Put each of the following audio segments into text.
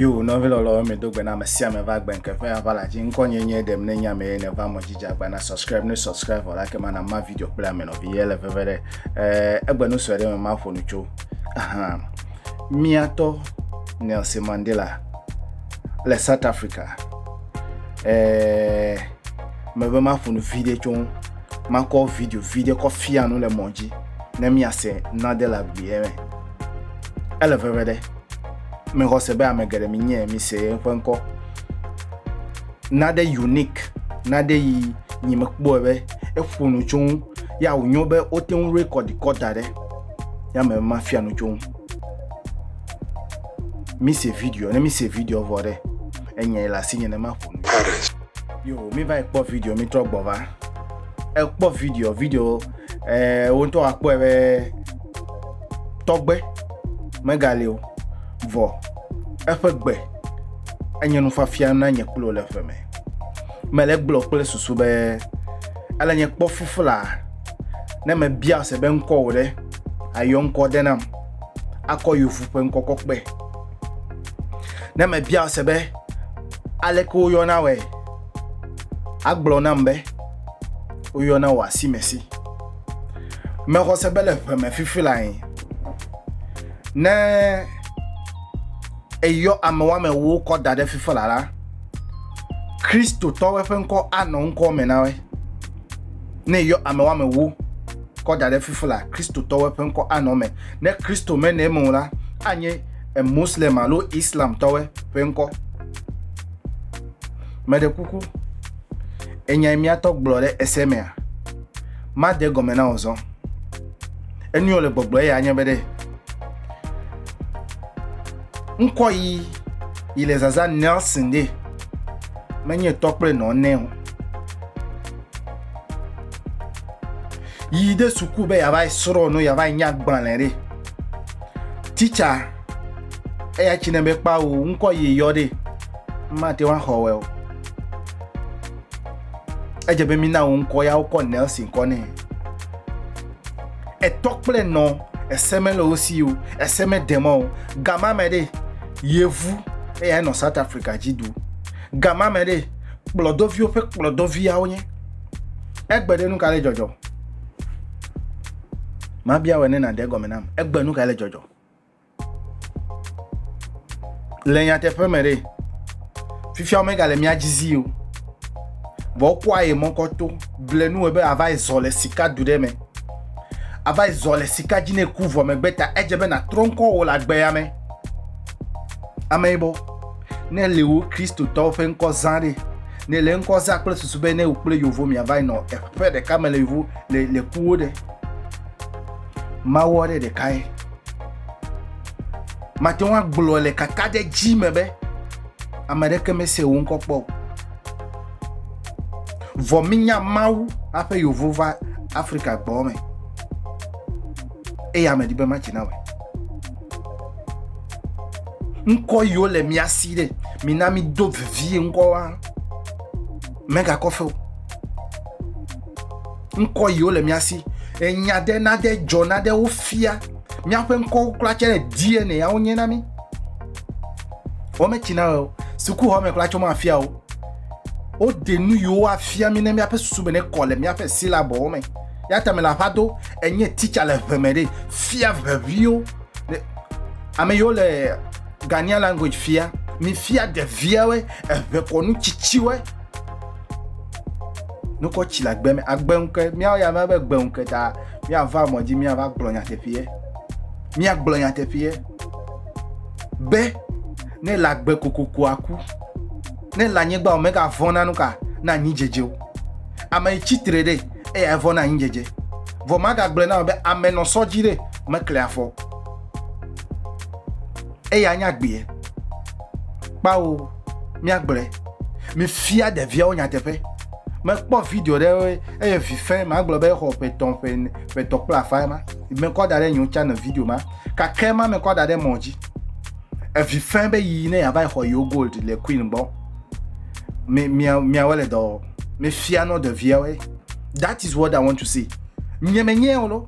Yo, novel or me do na me sia me va gben ke fa vala ji nko nyenye dem ne nya me ne va mo jija gba na subscribe or like man ma video play me no be yele vevere egbe no so me ma fo no cho miato Nelson Mandela le South Africa me be ma fo no video cho ma ko video ko fia no le monji na mi ase Nadela biere ele vevere me hosebe amegere minye mi se enko nade unique nade yi nyimekbo be efunu chun ya unyobe oten record kodare ya me mafia no chun mi se video vore enye la sinye na mafunu yo mi va ekpo video mi tro gbova ekpo video won to akpo be togbe megaleo vo efegbe enye no fafia na nye klo le feme mele glo kle susu be ala nye kpo fufula na me bia se be nko wore ayon ko denam akoyo fupe nko kokpe na me bia se be ale ko yo na we aglo na mbe oyo na wa si mesi me ko se be le feme fifula yin na eyo amawa me wo ko dade fifolara Kristo to we fenko ano nko me na we na eyo amawa me wo ko dade fifola Kristo to we fenko ano me na Kristo me na emula anye Muslim alo Islam to we fenko me de kuku enya mi atok blore esemea ma de gomena ozo eni ole gbogbo ya anya bede nko yi ile zaza Nelson de menye tokple no ne yi de suku be ya vai soro no ya vai nya gbanlere teacher e ya chinembe pa o nko yi yode ma te wan howe o ejebe mi na nko ya o Nelson ko ne e tokple no esemelo osi o eseme demo gama mede yevu e no South Africa jidu gama mede plodovio pe plodovia onye egbede nu kale jojo ma bia wene na de gomenam egbe nu kale jojo lenya te pemere fifi o mega le mi ajizi o bo kwa e monkoto blenu ebe ava izole sika dudeme ava izole sika jine kuvo megbeta ejebe na tronko o la gbeyame amebo ne lewo Kristo to fe nko zare ne le nko za kle susube ne ukple yovo mi ava no e de kamele yovo le kuwo de ma wore de kai ma te wa glo le kakade jimebe amereke me se won kokpo vo minya mawu ape yovo va Africa gbo me e ya me di be ma chinawe nko yo le mi asire mi na mi do vie nko wa mega kofe nko yo le mi asi enya de na de jona de ofia mi ape nko kula chere DNA ya onye na mi o me china o suku ho me kula choma afia o de nu yo afia mi na mi ape susube ne kole mi ape silabo me ya ta me la fado enye teacher le femere fia vevio ame yo le Ghanaian language fia mi fia de viawe e konu chichiwe no ko chila gbe me agbenke mi ya ma be gbenke ta mi ava moji mi ava gblonya te fie mi agblonya te fie be ne la gbe kokoko aku ne la nyegba omega vona nuka na nyijeje o ama ichitre de e ya vona nyijeje vo maga gblena be ameno sojire me clear for e ya nya gbe pa o mi agbere mi fia de via onya tefe me po video de e fi fin ma glo be ho pe ton pla fa ma me ko da re nyun channel video ma ka kema me ko da de moji e fi fin be yi ne ya ba ho yo gold le queen bon mi wale do me fia no de via we that is what I want to see nyemenye o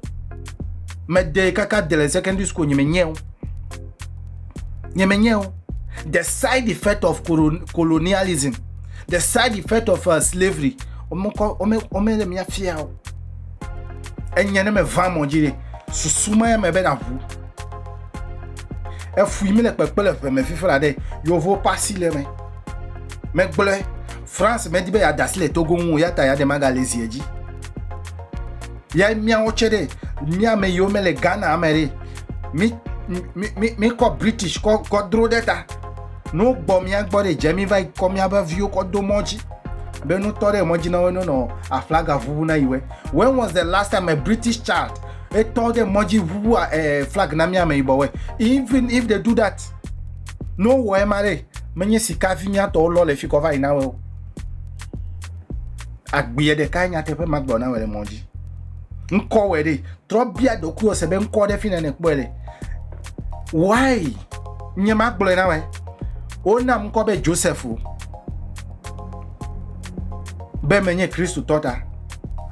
me de kaka de la secondary school nyemenye the side effect of colonialism, the side effect of slavery. Ome le mia fia o. Enye ne me va monjire. Susuma ya me be na vu. E fui me le pepele fe me fifa la de. Yo vo pasi le me. Me gbole. France me dibe ya dasile Togo nwu ya ta ya de magalezi eji. Ya mia ochede. Mia me yo me le Ghana amere. Mi ko British ko dro deta. No bomia gbore jemi vai komia ba view ko do moji. Be no tore moji na no a flag avu na iwe. When was the last time a British child told them moji vu flag na mi ibowe? Even if they do that, no way mare. Menye sika fi mi ato lo le fi cover ina we. Agbiye de kanya tepe magbo na we moji. Nko we de trobia doku o sebe nko de fi na nekpele. Why? Nye magbo na we. Ona mko be Joseph. Be menye Christ tota.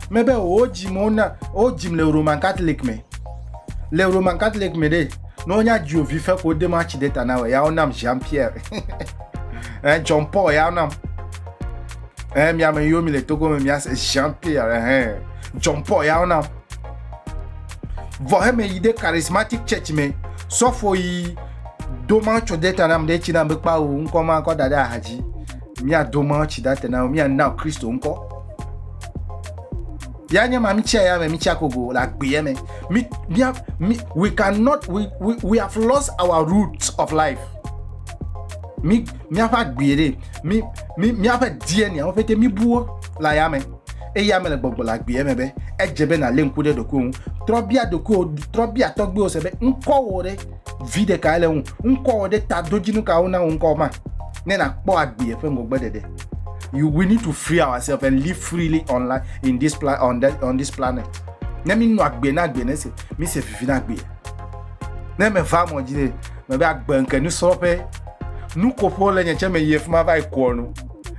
Mebe ojim le Roman Catholic me. Le Roman Catholic me de. No nya Jovi fe ko de match data na we ya onam Jean Pierre. John Paul ya onam. Mi ame yo mi le Togo me Jean Pierre John Paul ya onam. Vohe me ide charismatic church me. So for yi doma cho data na mde china mbe pa u nko ma ko dada haji. Mi a doma chi data na mi a now Christo nko. Yanya mami chia ya me chia kogo la gbe me. We cannot we have lost our roots of life. Mi afa gbe mi afa DNA o fete mi buo la ya me. E ya me le gbogbo la gbe me be. E jebe na le nkude doku. Trobia togbe o sebe nko wore vide ka ele un nko wode ta dojinu ka una nko ma. Ne na po agbe fe ngogbe dede. We need to free ourselves and live freely online in this on this planet. Nemi no agbe na agbe ne se mi se fifi na agbe. Ne me va mo jide me be agbe nke ni sope nu kopo le nche me yef ma vai ko no.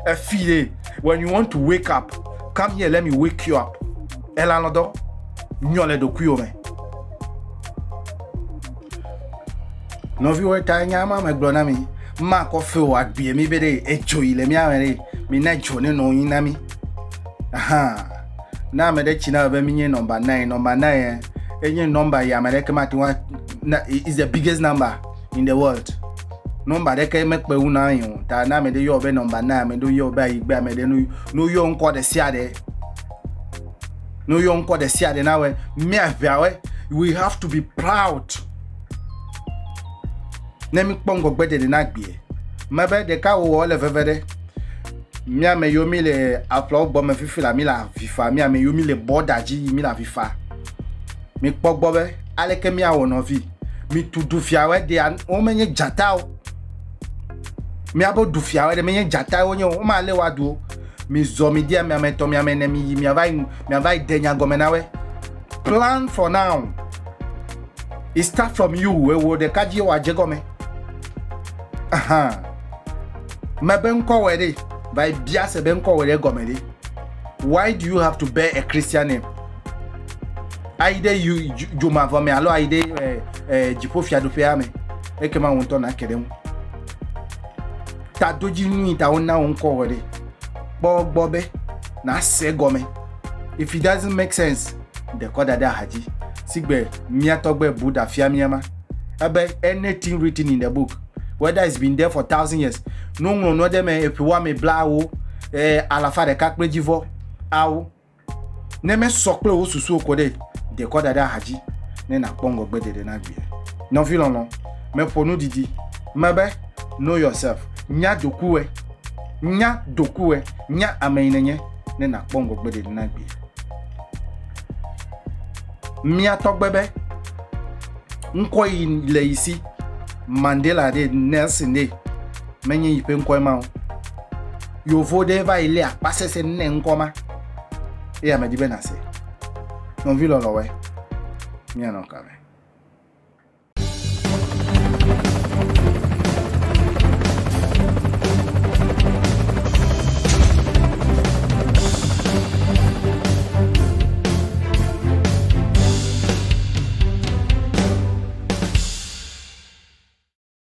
E file when you want to wake up, come here, let me wake you up. Ela no do nyole do kuyo me. No vi we ta nyama me gbona mi. Ma ko fe wa gbe mi bere ejo ile mi awere mi na jo ne no yin na mi. Aha. Na me de china be mi nye number 9 enye number ya me ke mati wa is the biggest number in the world. Number de ke me pe una yin ta na me de yo be number 9 me do yo be igba me de no yo nko de sia de. No yo nko de sia de na we me aviawe we have to be proud. Nemi pongo gbede de nagbie mebe de ka wo le vevede mi ame yo mi le aflo gbo me fifi la mi la fifa mi ame yo mi le bodaji mi la fifa mi pogbo be aleke mi awo no vi mi tudu fiawe de o menye jata o mi abo du fiawe de menye jata o nye o ma le wadu mi zo mi dia mi ame to mi ame ne mi avai denya gomenawe. Plan for now. It start from you we wo de kaji wa jegome. Aha. Ma ben ko wede by bia se ben ko wede gomede. Why do you have to bear a Christian name? Aide you ma va me alo aide jipofia do fe ame. E ke ma wonto na kedem. Ta doji nu ta wona won ko wede. Bobe na se gome. If it doesn't make sense, the koda da haji. Sigbe miatogbe Buddha fiamiama. Abe anything written in the book, whether it's been there for 1,000 years. No dem if you want me blawo alafa de kakprejivo awo. Neme sokle o susu okode de koda da haji. Ne na pongo gbede de na gbe. No feel no. Me ponu didi. Mabe know yourself. Nya dokuwe. Nya ameinenye ne na pongo gbede de na gbe. Mia togbebe nko ile isi Mandela de Nelson de menye ipe nko ma o yo vode va ile apasese ne nko ma e ya medibe na se no vi lo we mi anon ka